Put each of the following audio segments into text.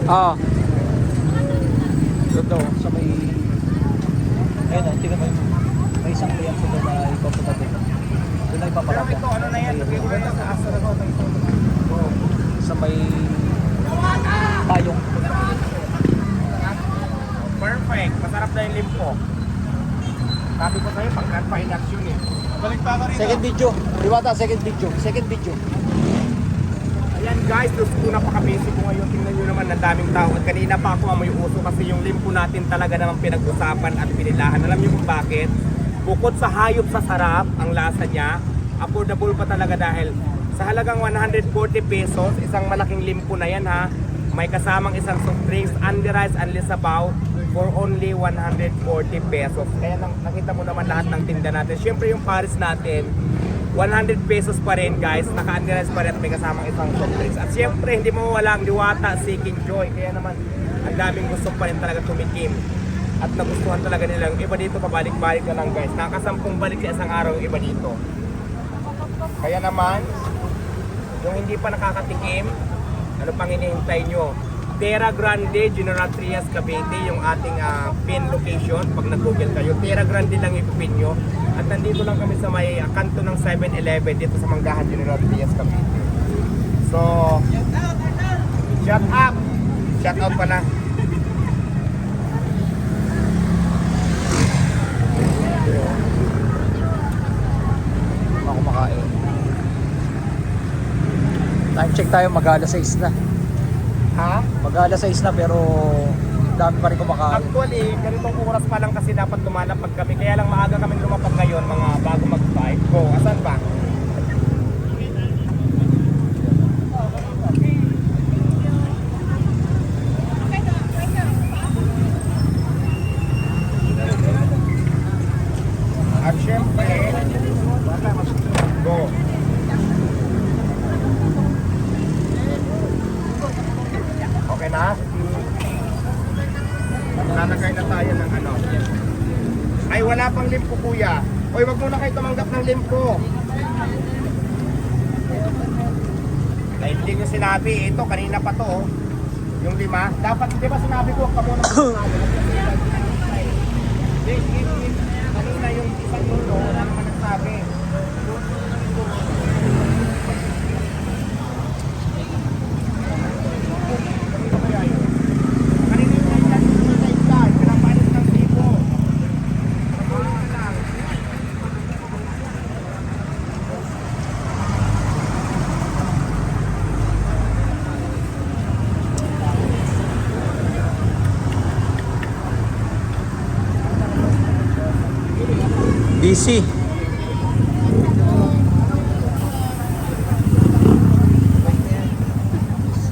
Ah. Doon daw, sa may... Ayun o, tingnan mo yung... May isang client ko doon na ipapunta doon. Doon na ipapalapit. Pero ito, ano na yan? Regular na sa asa na Sa may... Payong. Perfect. Masarap na yung limpo. Sabi ko sa'yo, pag pa in action eh. Balik pa ka rin. Second video. Diwata, second video. Second video. Ayan guys, gusto napaka-busy ko ngayon. Tingnan nyo naman, ang daming tao. At kanina pa ako amoy uso kasi yung limpo natin talaga namang pinag-usapan at pinilahan. Alam nyo kung bakit? Bukod sa hayop sa sarap, ang lasa niya, affordable pa talaga dahil sa halagang 140 pesos, isang malaking limpo na yan ha. May kasamang isang soft drinks, only rice, only sabaw for only 140 pesos. Kaya nakita mo naman lahat ng tinda natin. Siyempre yung Paris natin, 100 pesos pa rin guys, naka-only rice pa rin at may kasamang isang soft drinks. At siyempre hindi mo walang Diwata, Seeking Joy. Kaya naman ang daming gusto pa rin talaga tumikim. At nagustuhan talaga nilang iba dito, pabalik-balik na lang guys. Nakasampung balik sa isang araw yung iba dito. Kaya naman, yung hindi pa nakakatikim, ano pang hinihintay nyo? Terra Grande, General Trias, Cavite, yung ating pin location. Pag nag-google kayo, Terra Grande lang ipipin nyo. At nandito lang kami sa may kanto ng 7-Eleven dito sa Manggahan, General Trias, Cavite. So, shout out! Shout out pala. Ako makain. Time check tayo, mag-alas 6 na. Ha? Mag-alas 6 na pero dami pa rin kumakain. Actually, ganitong oras pa lang kasi dapat tumalapag kami. Kaya lang maaga kami lumapag ngayon, mga bago mag-5. Go, asan ba? At syempre, go. Okay na? Lalagay na tayo ng ano. Ay, wala pang limpo kuya. Hoy, wag muna kayo tumanggap ng limpo. Ay, hindi nyo sinabi. Ito, kanina pa to. Oh. Yung 5. Dapat, di ba sinabi ko, wag ka muna kanina yung isang nulo, wala naman nagsabi. Busy.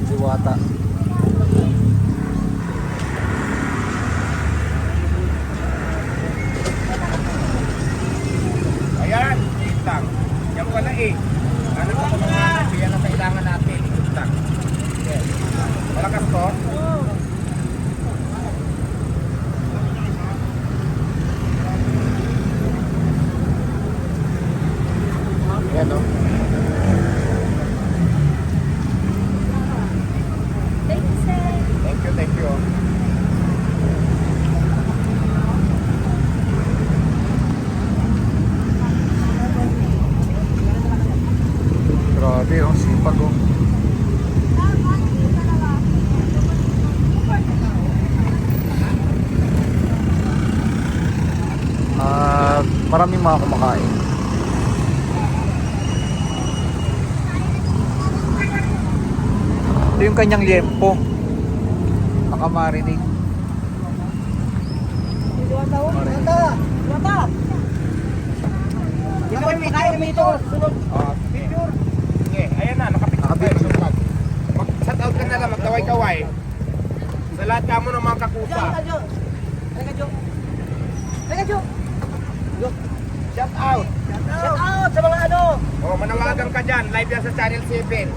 Diwata. Ayan, wait lang. Yan pala eh. Ano pa ito mga yan ang kailangan natin. Wait lang. Yes. Malakas to? Yan o. Thank you. Grabe oh, sipag oh. Maraming mga kumakain. Ito yung kanyang liempo. Nakamarinate. Diwata! Ito ay makain kami ito. Sunod. Picture. Sige, ayan na, nakapicture. Mag-shout out ka na lang, magkaway-kaway. Sa lahat ka mo ng mga kakusa. Halika, Jo. Halika, Jo. Shout out. Shout out sa mga ano. O, manawagan ka dyan. Live yan sa Channel 7.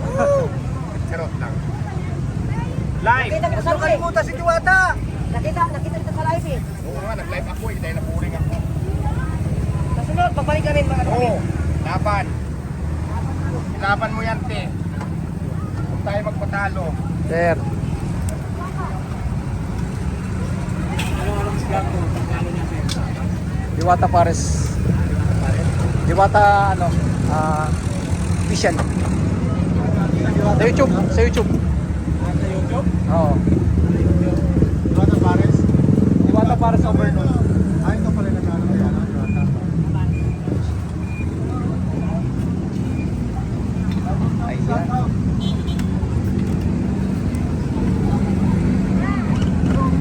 Charot lang. Live. Nakita kita sa live. Kalimutan si Diwata. Nakita kita sa live eh. Oo nga, nag-live ako eh. Dahil napuring ako. Kasunod, pagbalik ka rin mga Oo, laban. Laban mo yan, te. Kung tayo magpatalo. Sir. Diwata Pares. Diwata ano? Official. Sa YouTube. Sa YouTube. Sa YouTube? Oo. Diwata Pares. Diwata Pares Overload. Ito pala nag-ano kaya na, Diwata. Ayan.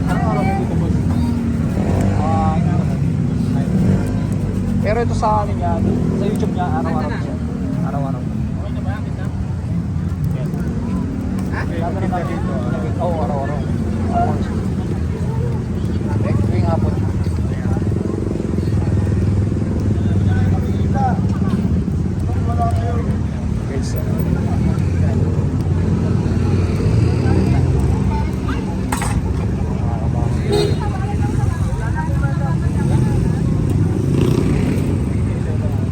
Anong araw mo dito, boss? Pero ito sa ano niya, sa YouTube niya, araw-araw siya. Araw-araw. Sabi na namin dito. Oo, araw-araw. Tuwing hapon. Guys,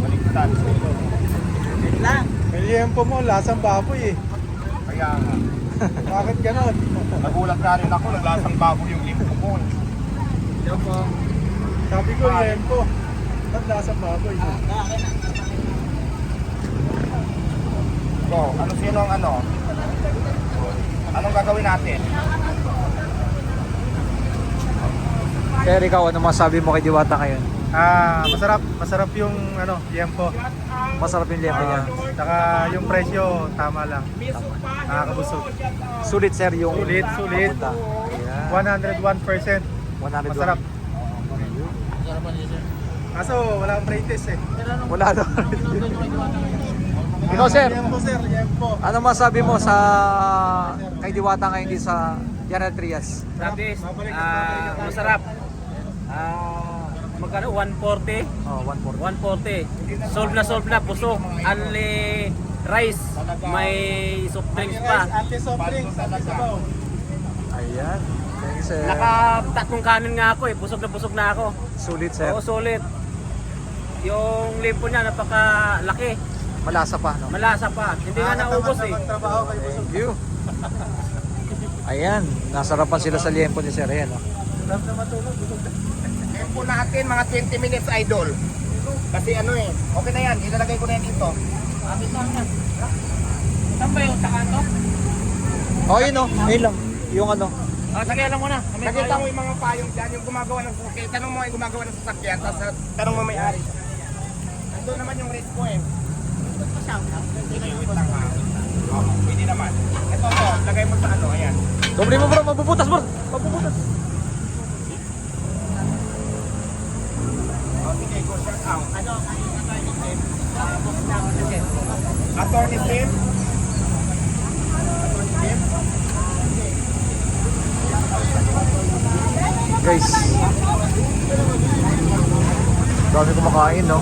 Baliktad. May liyempo mo, lasang baboy eh. Kaya nga. Bakit ganon? Nagulat na rin ako, naglasang baboy yung limpo ko. Sabi ko liyempo. Ba't lasang baboy? So, ano sino ang ano? Anong gagawin natin? Pero ikaw, ano masabi mo kay Diwata ngayon? Masarap yung ano, liyempo. Masarap yung liempo niya. Saka yung presyo, tama lang. Nakakabusog. Sulit sir yung Sulit. papunta. Ayan. 101%. 101. Masarap. Kaso wala akong pre-test eh. Wala daw. Ikaw sir, Liyempo sir, liyempo. ano masabi mo sa kay Diwata ngayon di sa General Trias? Tapos, Babalik at babalik. masarap. Magkano? 140? Oh, 140. 140. Solve na, busog. Only rice. May soft drinks pa. Anti-soft drinks, anti-sabaw. Ayan. Thank you sir. Naka-tatlong kanin nga ako eh. Busog na ako. Sulit sir. Oo, solid. Yung limpo niya, napakalaki. Malasa pa, no? Malasa pa. Hindi nga naubos eh. Magtrabaho kay Busog. Thank you. Ayan, nasarapan sila sa liempo ni sir. Ayan, no? Sarap na matulog, Busog. Tempo natin mga 20 minutes idol. Kasi ano eh, okay na yan, ilalagay ko na yan dito. Saan ba yung takanto? Oh, yun, no? Ayun lang. Yung ano. Sagay lang muna. Nakita mo yung mga payong dyan, yung gumagawa ng sasakyan. Tanong mo yung gumagawa ng sasakyan, tapos tanong mo may-ari. Nandun naman yung rate ko eh. Wait lang ha. Oh, pwede naman. Ito to, lagay mo sa ano, ayan. Doble mo bro, mabubutas bro. Mabubutas. Oh, sige, go shut out. Ano, attorney Tim? Guys. Dami kumakain, no?